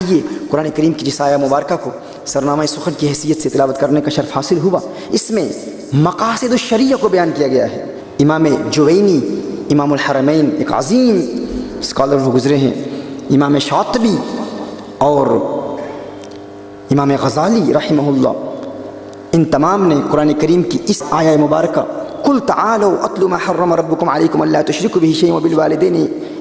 یہ قرآن کریم کی جس آیہ مبارکہ کو سرنامہ سخن کی حیثیت سے تلاوت کرنے کا شرف حاصل ہوا، اس میں مقاصد الشریعہ کو بیان کیا گیا ہے۔ امام جوینی، امام الحرمین، ایک عظیم اسکالر وہ گزرے ہیں، امام شاطبی اور امام غزالی رحمہ اللہ، ان تمام نے قرآن کریم کی اس آیہ مبارکہ قل تعالوا اتل ما حرم ربكم عليكم الا تشركوا به شيئا وبالوالدين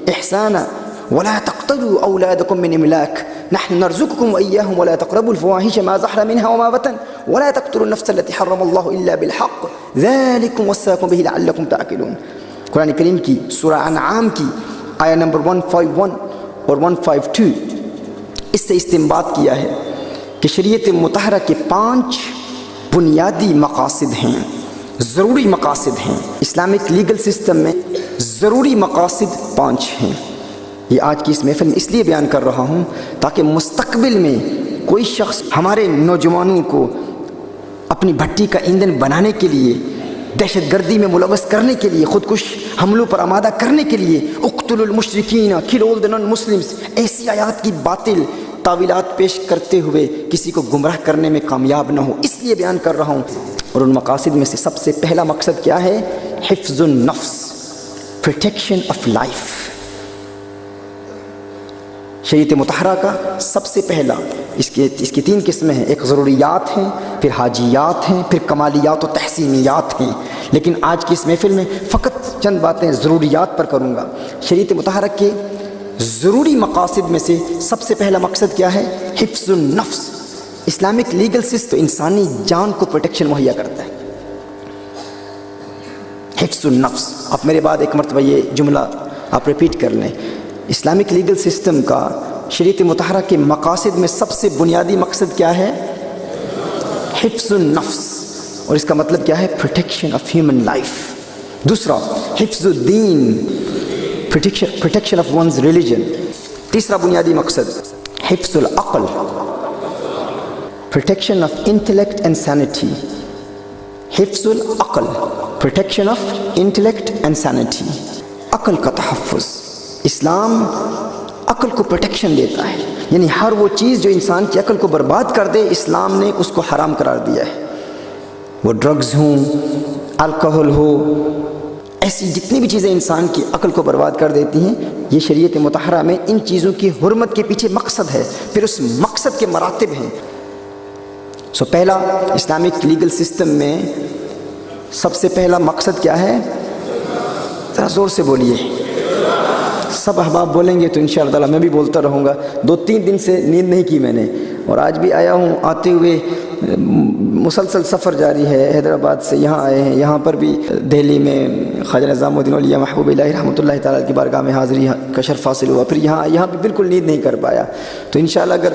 احسانا ولا تقتلوا اولادكم من املاق نحن نرزقكم واياهم ولا تقربوا الفواحش ما ظهر منها وما بطن ولا تقتلوا النفس التي حرم الله الا بالحق ذلكم وصاكم به لعلكم تعقلون۔ قرآن کریم کی سورہ انعام کی آیہ نمبر 151 اور 152، اس سے استنباط کیا ہے کہ شریعت مطہرہ کے 5 بنیادی مقاصد ہیں، ضروری مقاصد ہیں۔ اسلامک لیگل سسٹم میں ضروری مقاصد 5 ہیں۔ یہ آج کی اس محفل میں اس لیے بیان کر رہا ہوں تاکہ مستقبل میں کوئی شخص ہمارے نوجوانوں کو اپنی بھٹی کا ایندھن بنانے کے لیے، دہشت گردی میں ملوث کرنے کے لیے، خودکش حملوں پر آمادہ کرنے کے لیے اقتلوا المشرکین کل آل دی نان مسلمس، ایسی آیات کی باطل تعویلات پیش کرتے ہوئے کسی کو گمراہ کرنے میں کامیاب نہ ہو، اس لیے بیان کر رہا ہوں۔ اور ان مقاصد میں سے سب سے پہلا مقصد کیا ہے؟ حفظ النفس، پروٹیکشن آف لائف۔ شریعت مطہرہ کا سب سے پہلا، اس کی 3 قسمیں ہیں، ایک ضروریات ہیں، پھر حاجیات ہیں، پھر کمالیات و تحسینیات ہیں، لیکن آج کی اس محفل میں فقط چند باتیں ضروریات پر کروں گا۔ شریعت مطہرہ کے ضروری مقاصد میں سے سب سے پہلا مقصد کیا ہے؟ حفظ النفس۔ اسلامک لیگل سسٹم انسانی جان کو پروٹیکشن مہیا کرتا ہے۔ حفظ النفس، اب میرے بعد ایک مرتبہ یہ جملہ آپ ریپیٹ کر لیں۔ اسلامک لیگل سسٹم کا شریعت مطہرہ کے مقاصد میں سب سے بنیادی مقصد کیا ہے؟ حفظ النفس، اور اس کا مطلب کیا ہے؟ Protection of human life. دوسرا حفظ الدین، protection of one's religion۔ تیسرا بنیادی مقصد حفظ العقل، protection of intellect and sanity۔ حفظ العقل، protection of intellect and sanity۔ عقل کا تحفظ، اسلام عقل کو پروٹیکشن دیتا ہے، یعنی ہر وہ چیز جو انسان کی عقل کو برباد کر دے اسلام نے اس کو حرام قرار دیا ہے۔ وہ ڈرگز ہوں، الکحل ہو، ایسی جتنی بھی چیزیں انسان کی عقل کو برباد کر دیتی ہیں، یہ شریعت مطہرہ میں ان چیزوں کی حرمت کے پیچھے مقصد ہے، پھر اس مقصد کے مراتب ہیں۔ پہلا اسلامک لیگل سسٹم میں سب سے پہلا مقصد کیا ہے؟ ذرا زور سے بولیے، سب احباب بولیں گے تو انشاءاللہ تعالیٰ میں بھی بولتا رہوں گا۔ 2-3 دن سے نیند نہیں کی میں نے، اور آج بھی آیا ہوں، آتے ہوئے مسلسل سفر جاری ہے، حیدرآباد سے یہاں آئے ہیں، یہاں پر بھی دہلی میں خواجہ نظام الدین اولیاء محبوب الہی رحمۃ اللہ تعالیٰ کی بارگاہ میں حاضری کا شرف حاصل ہوا، پھر یہاں بھی بالکل نیند نہیں کر پایا۔ تو انشاءاللہ اگر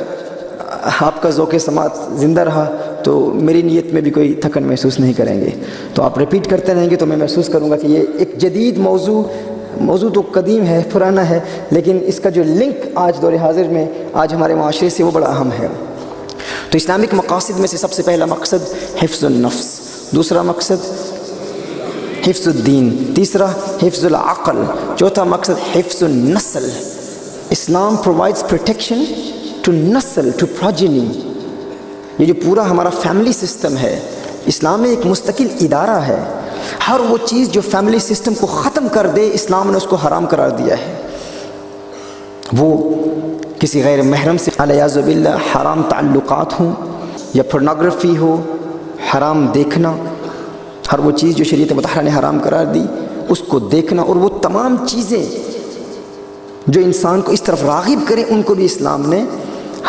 آپ کا ذوق سماعت زندہ رہا تو میری نیت میں بھی کوئی تھکن محسوس نہیں کریں گے۔ تو آپ ریپیٹ کرتے رہیں گے تو میں محسوس کروں گا کہ یہ ایک جدید موضوع تو قدیم ہے، پرانا ہے، لیکن اس کا جو لنک آج دور حاضر میں آج ہمارے معاشرے سے وہ بڑا اہم ہے۔ تو اسلامک مقاصد میں سے سب سے پہلا مقصد حفظ النفس، دوسرا مقصد حفظ الدین، تیسرا حفظ العقل، چوتھا مقصد حفظ النسل۔ اسلام پرووائڈز پروٹیکشن ٹو نسل، ٹو پروجینی۔ یہ جو پورا ہمارا فیملی سسٹم ہے، اسلام میں ایک مستقل ادارہ ہے۔ ہر وہ چیز جو فیملی سسٹم کو ختم کر دے اسلام نے اس کو حرام قرار دیا ہے۔ وہ کسی غیر محرم سے علیاذ باللہ حرام تعلقات ہوں یا پورنوگرافی ہو، حرام دیکھنا، ہر وہ چیز جو شریعت مطہرہ نے حرام قرار دی اس کو دیکھنا، اور وہ تمام چیزیں جو انسان کو اس طرف راغب کریں ان کو بھی اسلام نے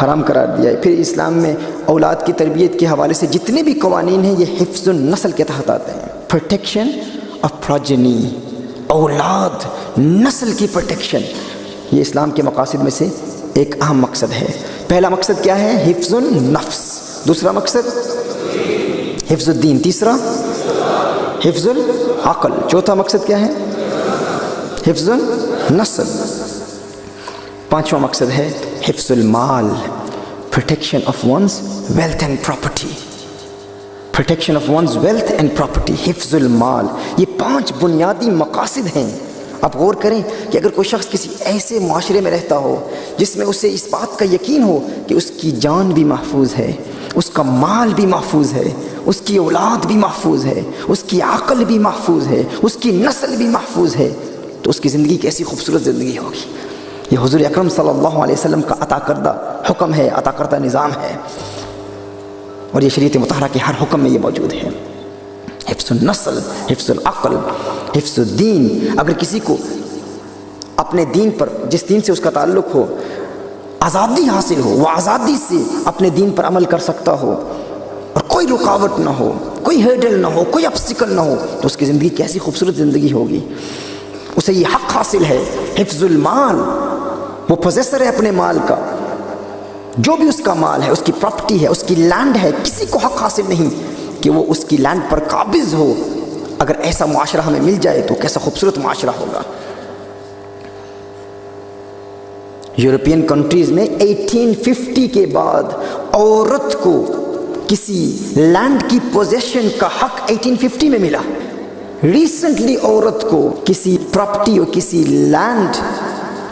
حرام قرار دیا ہے۔ پھر اسلام میں اولاد کی تربیت کے حوالے سے جتنے بھی قوانین ہیں یہ حفظ النسل کے تحت آتے ہیں۔ پروٹیکشن آف پروجینی، اولاد نسل کی پروٹیکشن، یہ اسلام کے مقاصد میں سے ایک اہم مقصد ہے۔ پہلا مقصد کیا ہے؟ حفظ النفس، دوسرا مقصد حفظ الدین، تیسرا حفظ العقل، چوتھا مقصد کیا ہے؟ حفظ النسل، پانچواں مقصد ہے حفظ المال، protection of one's wealth and property, protection of one's wealth and property, حفظ المال۔ یہ 5 بنیادی مقاصد ہیں آپ غور کریں کہ اگر کوئی شخص کسی ایسے معاشرے میں رہتا ہو جس میں اسے اس بات کا یقین ہو کہ اس کی جان بھی محفوظ ہے، اس کا مال بھی محفوظ ہے، اس کی اولاد بھی محفوظ ہے، اس کی عقل بھی محفوظ ہے، اس کی نسل بھی محفوظ ہے، تو اس کی زندگی کیسی خوبصورت زندگی ہوگی۔ یہ حضور اکرم صلی اللہ علیہ وسلم کا عطا کردہ حکم ہے، عطا کردہ نظام ہے، اور یہ شریعت مطہرہ کے ہر حکم میں یہ موجود ہے۔ حفظ النسل، حفظ العقل، حفظ الدین۔ اگر کسی کو اپنے دین پر، جس دین سے اس کا تعلق ہو، آزادی حاصل ہو، وہ آزادی سے اپنے دین پر عمل کر سکتا ہو اور کوئی رکاوٹ نہ ہو، کوئی ہرڈل نہ ہو، کوئی obstacle نہ ہو، تو اس کی زندگی کیسی خوبصورت زندگی ہوگی۔ اسے یہ حق حاصل ہے، حفظ المال، وہ پوزیسر ہے اپنے مال کا، جو بھی اس کا مال ہے، اس کی پراپرٹی ہے، اس کی لینڈ ہے، کسی کو حق حاصل نہیں کہ وہ اس کی لینڈ پر قابض ہو۔ اگر ایسا معاشرہ ہمیں مل جائے تو کیسا خوبصورت معاشرہ ہوگا۔ یورپین کنٹریز میں 1850 کے بعد عورت کو کسی لینڈ کی پوزیشن کا حق 1850 میں ملا۔ ریسنٹلی عورت کو کسی پراپرٹی اور کسی لینڈ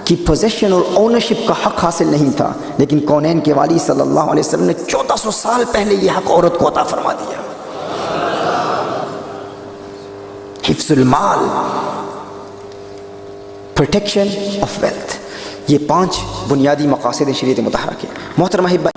کی پوزیشن اور اونرشپ کا حق حاصل نہیں تھا، لیکن کونین کے والی صلی اللہ علیہ وسلم نے 1400 سال پہلے یہ حق عورت کو عطا فرما دیا۔ حفظ المال، پروٹیکشن آف ویلتھ، یہ 5 بنیادی مقاصد ہیں شریعت مطہرہ کے۔ محترم احبہ،